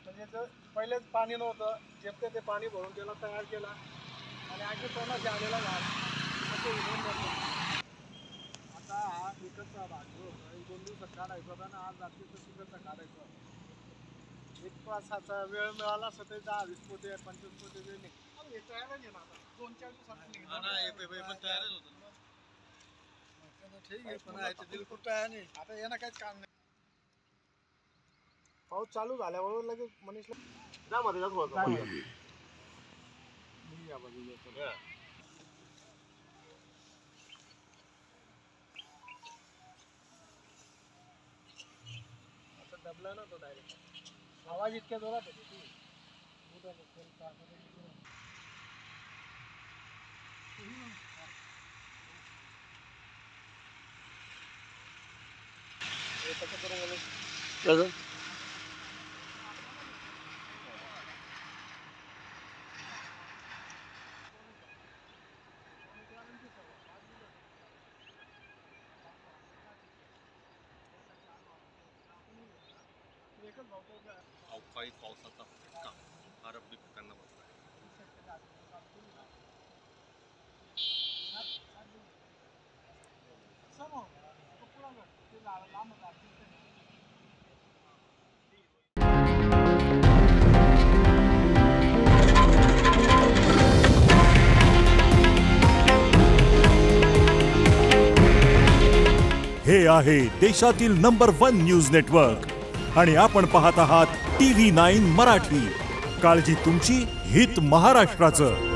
म्हणजे पहिलेच पाणी नव्हतं, जेमते ते पाणी भरून त्याला तयार केला आणि अगदी तोंडाशी आलेला घास असं उडून जातो. आता हा विकतचा भाग जो होता 1-2 दिवसात काढायचा होता ना, आज रात्रीचं तिकडचा काढायचा होता. 1 तासाचा वेळ मिळाला असं ते 10-20 पोते 25 पोते वेळ निघतो. हे तयारच आहे ना आता 2-4 दिवसात निघणार. तयारच होतं ठीक आहे, पण बिलकुल तयार नाही. आता यांना काहीच काम नाही. पाऊस चालू झाल्यावर लगेच मनीषला आता दबला ना तो डायरेक्ट. आवाज इतक्या जोरात होती ती. कसं अवकाळी पावसाचा फटका रब्बी पिकांना बसला. हे आहे देशातील नंबर 1 न्यूज नेटवर्क आणि आपण पाहत आहात TV9 मराठी. काळजी तुमची, हित महाराष्ट्राचं.